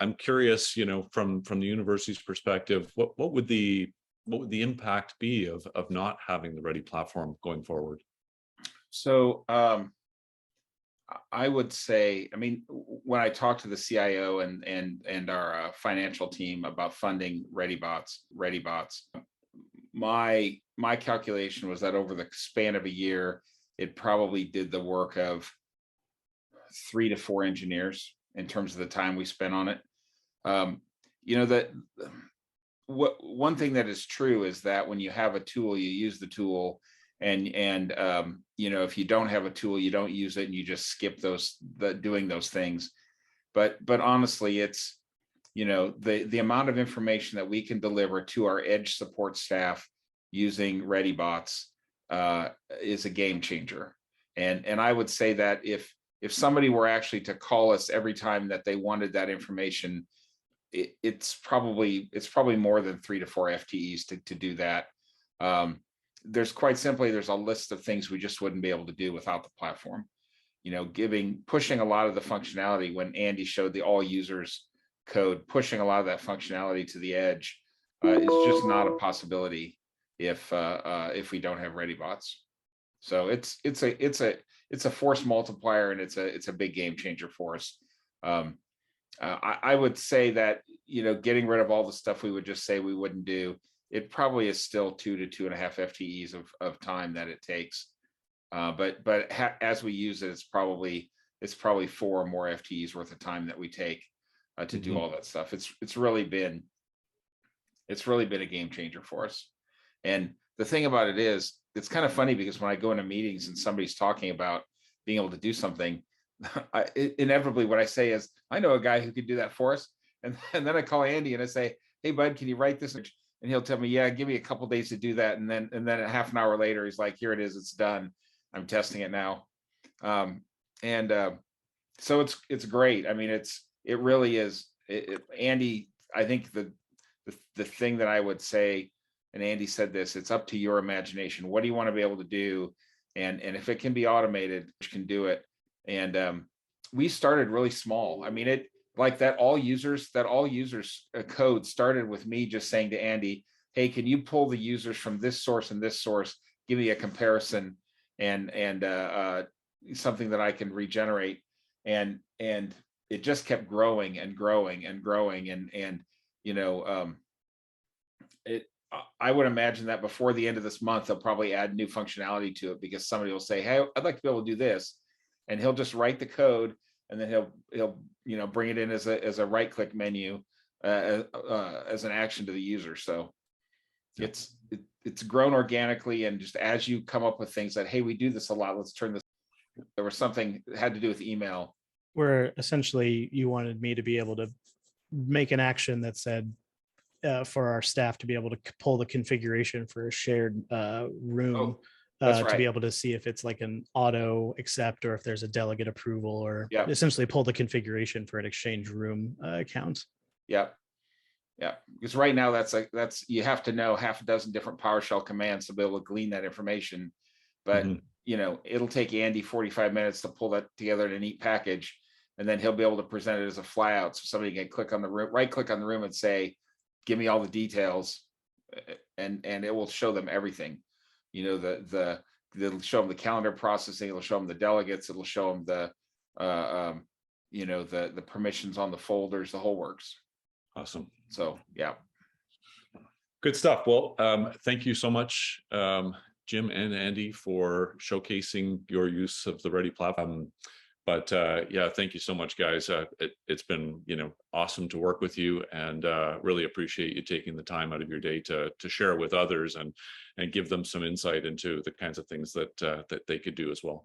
I'm curious, from the university's perspective, what would the impact be of not having the READI platform going forward? So I would say, I mean, when I talked to the CIO and our financial team about funding ReadyBots, my calculation was that over the span of a year, it probably did the work of 3 to 4 engineers in terms of the time we spent on it. That one thing that is true is that when you have a tool, you use the tool, and if you don't have a tool, you don't use it, and you just skip doing those things. But honestly, it's the amount of information that we can deliver to our edge support staff using ReadyBots is a game changer. And I would say that if somebody were actually to call us every time that they wanted that information, it's probably more than 3 to 4 FTEs to do that. There's a list of things we just wouldn't be able to do without the platform. Pushing a lot of the functionality, when Andy showed the all users code, pushing a lot of that functionality to the edge is just not a possibility if we don't have ReadyBots. So it's a force multiplier, and it's a big game changer for us. I would say that getting rid of all the stuff we would just say we wouldn't do, it probably is still 2 to 2.5 FTEs of time that it takes. But as we use it, it's probably 4 or more FTEs worth of time that we take to do all that stuff. It's really been a game changer for us. And the thing about it is, it's kind of funny because when I go into meetings and somebody's talking about being able to do something, inevitably what I say is, I know a guy who could do that for us. And then I call Andy and I say, hey bud, can you write this? And he'll tell me, yeah, give me a couple days to do that. And then a half an hour later, he's like, here it is, it's done. I'm testing it now. So it's great. I mean, it really is. Andy, I think the thing that I would say, and Andy said this, it's up to your imagination. What do you want to be able to do? And if it can be automated, you can do it. And we started really small. I mean, that all users code started with me just saying to Andy, hey, can you pull the users from this source and this source? Give me a comparison and something that I can regenerate. And it just kept growing and growing and growing. I would imagine that before the end of this month, they'll probably add new functionality to it, because somebody will say, hey, I'd like to be able to do this. And he'll just write the code, and then he'll bring it in as a right-click menu as an action to the user. So it's grown organically, and just as you come up with things that, hey, we do this a lot, let's turn this. There was something that had to do with email, where essentially you wanted me to be able to make an action that said, for our staff to be able to pull the configuration for a shared room, right, to be able to see if it's like an auto accept or if there's a delegate approval, or essentially pull the configuration for an exchange room account. Yeah. Because right now that's you have to know half a dozen different PowerShell commands to be able to glean that information. But it'll take Andy 45 minutes to pull that together in a neat package, and then he'll be able to present it as a flyout, so somebody can click on the room, right click on the room and say, give me all the details, and it will show them everything. It'll show them the calendar processing, it'll show them the delegates, it'll show them the permissions on the folders, the whole works. Awesome. So yeah. Good stuff. Well, thank you so much, Jim and Andy, for showcasing your use of the READI platform. But yeah, thank you so much, guys. It's been awesome to work with you, and really appreciate you taking the time out of your day to share with others and give them some insight into the kinds of things that they could do as well.